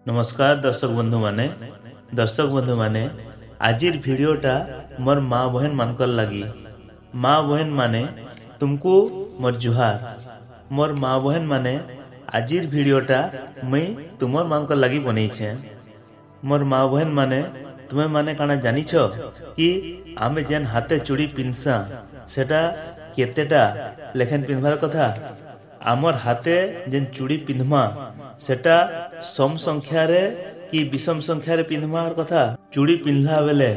नमस्कार दर्शक बंधु माने आजिर भिडियोटा मोर माँ बहन मानकर लगी। माँ बहन माने तुमको मोर जुहार। मोर माँ बहन माने आजिर भिडियोटा मुई तुमर मानकर लगी बनी छे। मोर माँ बहन माने तुम्हें माने काना जानी छो कि आमे जेन हाथे चूड़ी पिनसा सेटा केतेटा लेखन पिनवार कथा। आमर हाथे जेन चूड़ी पिंधमा सेटा सम संख्या रे कि विषम संख्या रे पिंधमार कथा। चूड़ी पिंधला बेले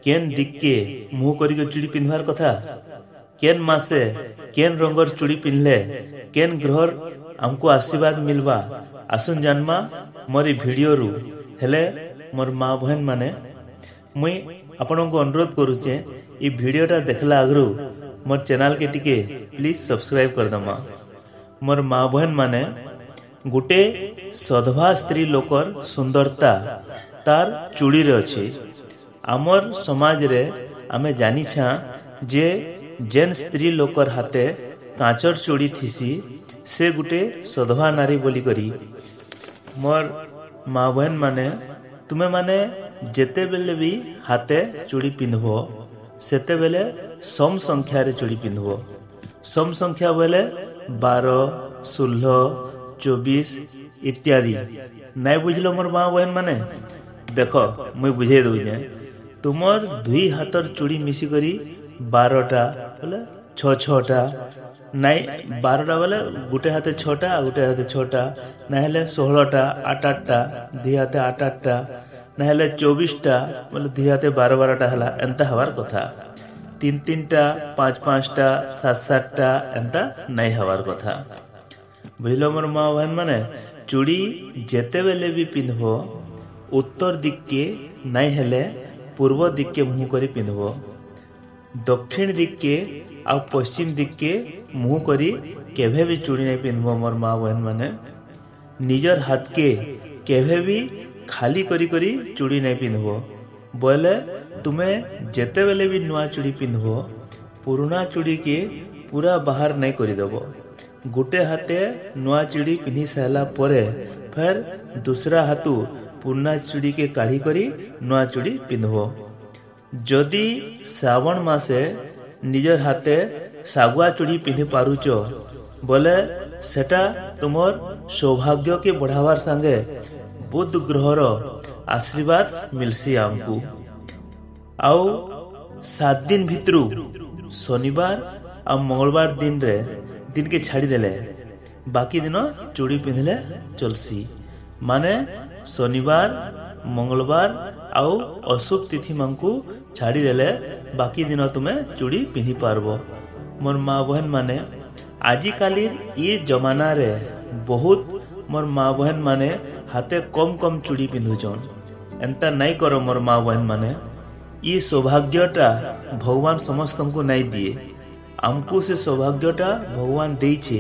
केन दिक्के मुँह करी चूड़ी पिंधवार कथा। केन मासे केन रंगर चूड़ी पिंधले केन ग्रहर आमको आशीर्वाद मिलवा आसुन जानमा मोर भिडियो रु। हेले मोर माँ बहन माने मुई आपन को अनुरोध करुचे ये भिडियोटा देखला आगरू मोर चैनल के टिके प्लीज सब्सक्राइब कर दमा। मोर माँ बहन माने गोटे सधवा स्त्री लोकर सुंदरता तार चूड़ी रे अछि। आमर समाज रे आमे जानी छा जे जेन स्त्री लोकर हाथे कांचर चूड़ी थीसी से गोटे सधवा नारी बोली करी। मोर माँ बहन माने तुम्हें माने जेते बेले भी हाथे चूड़ी पिंधबो सेते बेले सम संख्या रे चूड़ी पिंधबो। सम संख्या बेले 12, 16, 24 इत्यादि। नहीं बुझलो मोर माँ बहन माने देखो मुई बुझे दूजे। तुमर दुई हाथर चूड़ी मिसी करी 12टा बोले 6-6टा नहीं 12टा बोले गुटे हाथे 6टा आ गुटे हाथे 6टा ना हेले 16टा 8-8टा दुई हाथे 8-8टा ना हेले 24टा बोले दुई हाथे 12-12टा हला एंता हवार कथा। 3-3टा 5-5टा 7-7टा एंता नहीं हवार कथा। बुझलो मोर माँ बहन माने चूड़ी जेते बेले भी पिंधबो उत्तर दिक के नहीं हेले पूर्व दिक के मुँह करी पिंधबो। दक्षिण दिक के आ पश्चिम दिक के मुँह करी केभे भी चूड़ी नहीं पिंधबो। मोर माँ बहन माने निजर हाथ के केभे भी खाली करी करी चूड़ी नहीं पिंधबो। बोले तुम्हें जेते बेले भी नुआ चूड़ी पिंधबो पुराना चूड़ी के पूरा बाहर नहीं करी देबो। गोटे हाथे नुआ चूड़ी पिंधि सारा परे फिर दूसरा हाथू पुराना चूड़ी के काढ़ी करी नुआ चूड़ी पिंधबो। जदि श्रावण मासे निजर हाथे सागुआ चूड़ी पिंधि पारुच बोले सेटा तुमर सौभाग्य के बढ़ावार संगे बुध ग्रहर आशीर्वाद मिलसी आमको। आउ 7 दिन भितरू शनिवार आ मंगलवार दिन के छाड़ी देले बाकी दिन चूड़ी पिंधले चलसी। माने शनिवार मंगलवार आउ अशुभ तिथि मानकू छाड़ी देले बाकी दिन तुम्हें चूड़ी पिंधि पारबो। मोर माँ बहन माने आजि कालीर ये जमाना रे बहुत मोर माँ बहन माने हाथे कम चूड़ी पिंधुचन। एंता नहीं करो मोर माँ बहन माने ये सौभाग्यटा भगवान समस्त को नहीं दिए। आमको से सौभाग्यटा भगवान देइछे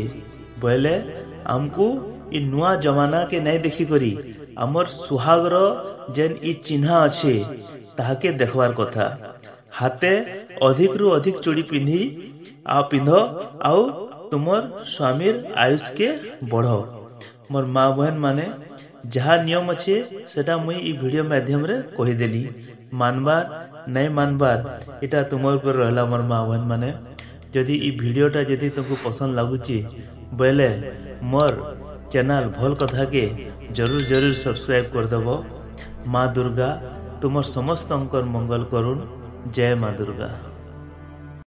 बोले आमको ये नुआ जमाना के नहीं देखी करी आमर सुहागर जेन ई चिन्हा अच्छे ताके देखवार कथा। हाथे अधिक रु अधिक चूड़ी पिंधि पिंध आउ तुमर स्वामीर आयुष के बढ़। मोर माँ बहन माने जहाँ नियम अच्छे सेटा मुई ई वीडियो माध्यम रे कहीदेली। मानबार नहीं मानबार इटा तुमर ऊपर रहला मोर माँ बहन माने। जदि ई वीडियोटा जदि तुमको पसंद लगुची बोले मोर चैनल भल कथा के जरूर सब्सक्राइब कर देबो। माँ दुर्गा तुमर समस्त मंगल करुण। जय माँ दुर्गा।